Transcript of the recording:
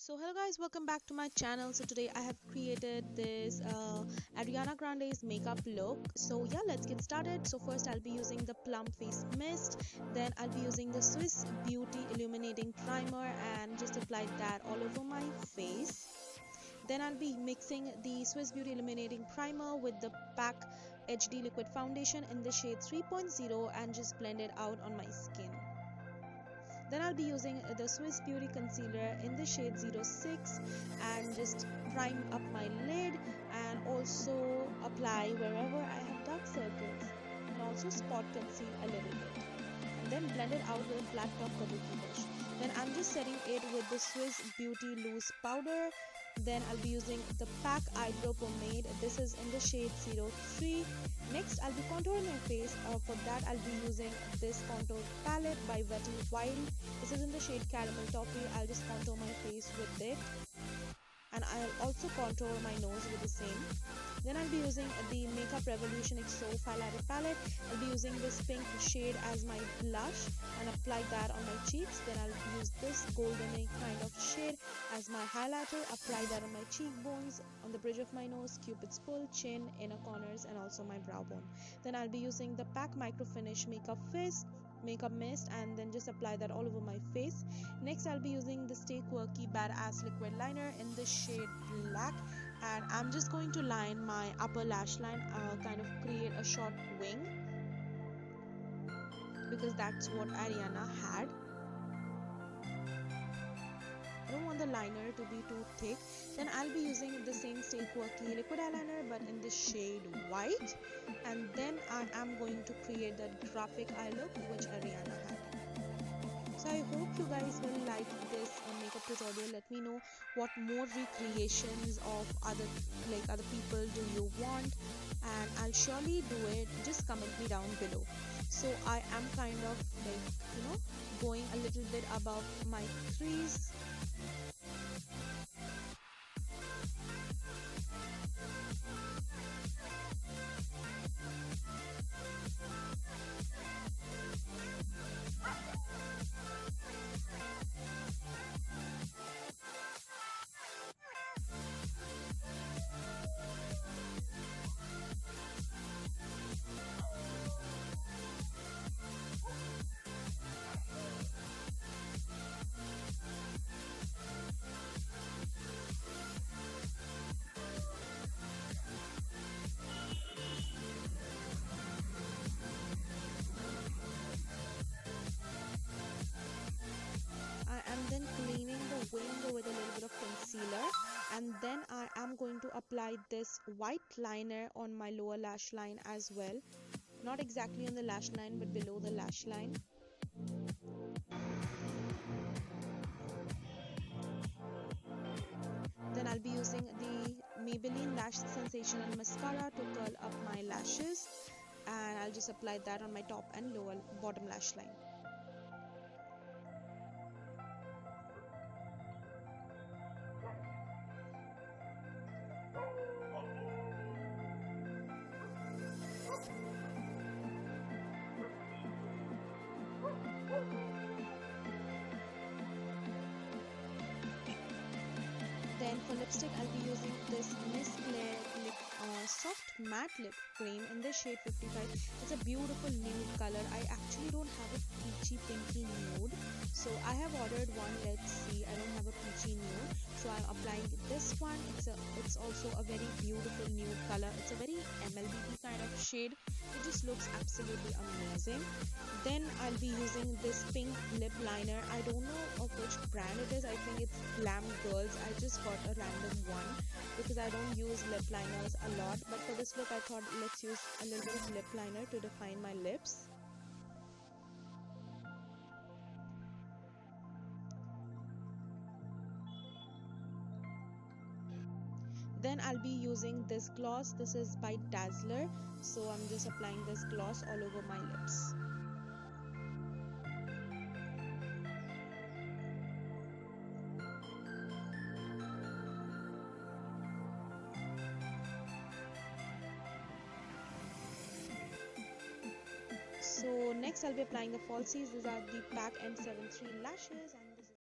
So hello guys, welcome back to my channel. So today I have created this Ariana Grande's makeup look. So yeah, let's get started. So first I'll be using the plum face mist, then I'll be using the Swiss Beauty illuminating primer and just apply that all over my face. Then I'll be mixing the Swiss Beauty illuminating primer with the PAC HD liquid foundation in the shade 3.0 and just blend it out on my skin. Then I'll be using the Swiss Beauty concealer in the shade 06 and just prime up my lid and also apply wherever I have dark circles and also spot conceal a little bit and then blend it out with a flat top kabuki brush. Then I'm just setting it with the Swiss Beauty loose powder. Then I'll be using the PAC eyebrow pomade. This is in the shade 03. Next I'll be contouring my face. For that I'll be using this contour palette by Wet n Wild. This is in the shade caramel toffee. I'll just contour my face with it and I'll also contour my nose with the same. Then I'll be using the Makeup Revolution XO highlighter palette. I'll be using this pink shade as my blush and apply that on my cheeks. Then I'll use this golden kind of shade as my highlighter. Apply that on my cheekbones, on the bridge of my nose, cupid's pull, chin, inner corners and also my brow bone. Then I'll be using the PAC Micro Finish makeup mist and then just apply that all over my face. Next I'll be using the Stay Quirky Badass liquid liner in the shade black and I'm just going to line my upper lash line, kind of create a short wing because that's what Ariana had. I don't want the liner to be too thick. Then I'll be using the same Stay Quirky liquid eyeliner but in the shade white, and then I am going to create that graphic eye look which Ariana had. So I hope you guys will like this makeup tutorial. Let me know what more recreations of other people do you want and I'll surely do it. Just comment me down below. So I am kind of going a little bit above my crease. I'm then cleaning the wing with a little bit of concealer and then I am going to apply this white liner on my lower lash line as well, not exactly on the lash line but below the lash line. Then I'll be using the Maybelline Lash Sensational mascara to curl up my lashes and I'll just apply that on my top and lower bottom lash line. Then for lipstick, I'll be using this Miss Claire soft matte lip cream in the shade 55. It's a beautiful nude color. I actually don't have a peachy pinky nude, so I have ordered one. Let's see, I don't have a peachy nude, so I'm applying this one. It's also a very beautiful nude color. It's a very MLBB kind of shade. It just looks absolutely amazing. Then I'll be using this pink lip liner. I don't know of which brand it is. I think it's Glam Girls. I just got a random one because I don't use lip liners a lot, but for this look I thought let's use a little bit of lip liner to define my lips. Then I'll be using this gloss. This is by Dazzler, so I'm just applying this gloss all over my lips. So next I'll be applying the falsies. These are the PAC M73 lashes. And